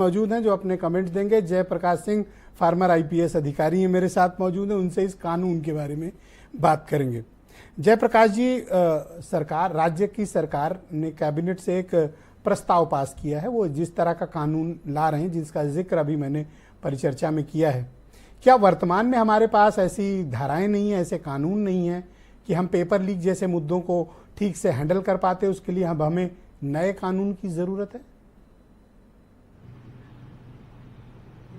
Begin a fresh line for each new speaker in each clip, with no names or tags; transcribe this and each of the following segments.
मौजूद हैं जो अपने कमेंट्स देंगे। जयप्रकाश सिंह फार्मर आईपीएस अधिकारी हैं मेरे साथ मौजूद हैं, उनसे इस कानून के बारे में बात करेंगे। जयप्रकाश जी, राज्य की सरकार ने कैबिनेट से एक प्रस्ताव पास किया है, वो जिस तरह का कानून ला रहे हैं जिसका जिक्र अभी मैंने परिचर्चा में किया है। क्या वर्तमान में हमारे पास ऐसी धाराएं नहीं है, ऐसे कानून नहीं है कि हम पेपर लीक जैसे मुद्दों को ठीक से हैंडल कर पाते? उसके लिए अब हमें नए कानून की जरूरत है।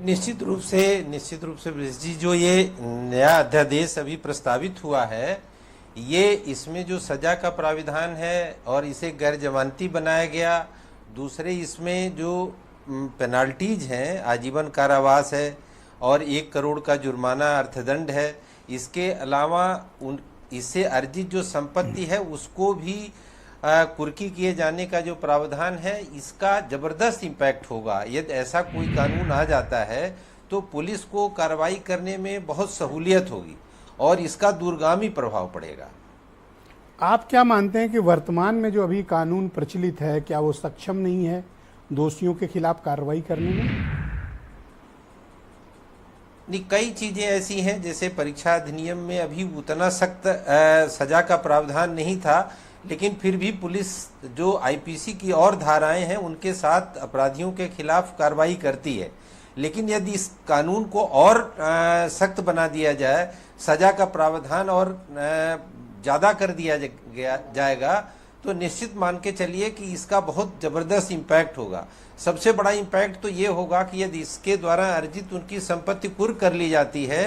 निश्चित रूप से वृष जी, जो ये नया अध्यादेश अभी प्रस्तावित हुआ है, ये इसमें जो सजा का प्राविधान है और इसे गैर जमानती बनाया गया, दूसरे इसमें जो पेनाल्टीज हैं, आजीवन कारावास है और 1 करोड़ का जुर्माना अर्थदंड है। इसके अलावा इससे अर्जित जो संपत्ति है उसको भी कुर्की किए जाने का जो प्रावधान है, इसका जबरदस्त इम्पैक्ट होगा। यदि ऐसा कोई कानून आ जाता है तो पुलिस को कार्रवाई करने में बहुत सहूलियत होगी और इसका दूरगामी प्रभाव पड़ेगा।
आप क्या मानते हैं कि वर्तमान में जो अभी कानून प्रचलित है, क्या वो सक्षम नहीं है दोषियों के खिलाफ कार्रवाई करने में?
नहीं, कई चीजें ऐसी हैं, जैसे परीक्षा अधिनियम में अभी उतना सख्त सजा का प्रावधान नहीं था, लेकिन फिर भी पुलिस जो आईपीसी की और धाराएं हैं उनके साथ अपराधियों के खिलाफ कार्रवाई करती है। लेकिन यदि इस कानून को और सख्त बना दिया जाए, सजा का प्रावधान और ज़्यादा कर दिया जाएगा, तो निश्चित मान के चलिए कि इसका बहुत ज़बरदस्त इम्पैक्ट होगा। सबसे बड़ा इम्पैक्ट तो ये होगा कि यदि इसके द्वारा अर्जित उनकी संपत्ति कुर्क कर ली जाती है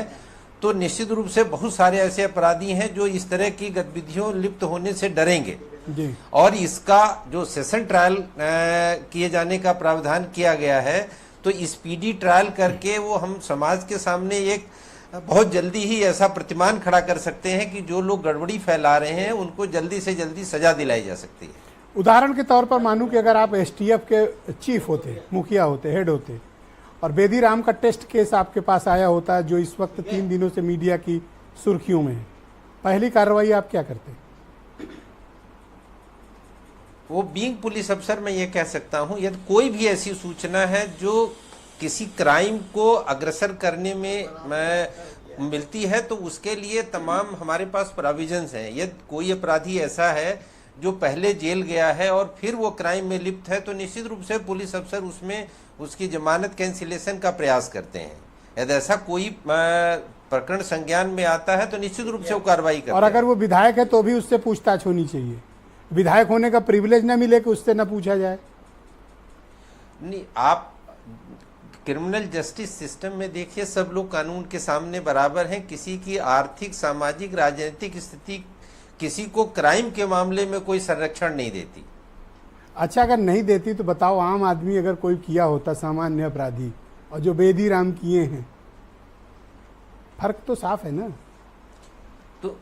तो निश्चित रूप से बहुत सारे ऐसे अपराधी हैं जो इस तरह की गतिविधियों लिप्त होने से डरेंगे
जी।
और इसका जो सेशन ट्रायल किए जाने का प्रावधान किया गया है, तो स्पीडी ट्रायल करके वो हम समाज के सामने एक बहुत जल्दी ही ऐसा प्रतिमान खड़ा कर सकते हैं कि जो लोग गड़बड़ी फैला रहे हैं उनको जल्दी से जल्दी सजा दिलाई जा सकती है।
उदाहरण के तौर पर मानूं कि अगर आप एसटीएफ के चीफ होते, मुखिया होते, हेड होते, और बेदी राम का टेस्ट केस आपके पास आया होता जो इस वक्त 3 दिनों से मीडिया की सुर्खियों में है, पहली कार्रवाई आप क्या करते?
वो बीइंग पुलिस अफसर मैं ये कह सकता हूँ, यदि कोई भी ऐसी सूचना है जो किसी क्राइम को अग्रसर करने में मिलती है तो उसके लिए तमाम हमारे पास प्रोविजंस हैं। यदि कोई अपराधी ऐसा है जो पहले जेल गया है और फिर वो क्राइम में लिप्त है, तो निश्चित रूप से पुलिस अफसर उसमें उसकी जमानत कैंसिलेशन का प्रयास करते हैं। यदि ऐसा कोई प्रकरण संज्ञान में आता है तो निश्चित रूप से वो कार्रवाई करते हैं।
और अगर वो विधायक है तो भी उससे पूछताछ होनी चाहिए, विधायक होने का प्रिविलेज न मिले कि उससे न पूछा जाए?
नहीं, आप क्रिमिनल जस्टिस सिस्टम में देखिए, सब लोग कानून के सामने बराबर हैं। किसी की आर्थिक, सामाजिक, राजनीतिक स्थिति किसी को क्राइम के मामले में कोई संरक्षण नहीं देती।
अच्छा, अगर नहीं देती तो बताओ, आम आदमी अगर कोई किया होता, सामान्य अपराधी, और जो बेदी राम किए हैं, फर्क तो साफ है ना? तो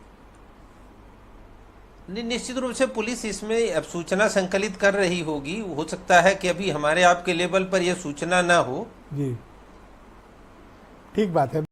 निश्चित रूप से पुलिस इसमें अब सूचना संकलित कर रही होगी। हो सकता है कि अभी हमारे आपके लेवल पर यह सूचना ना हो।
जी, ठीक बात है।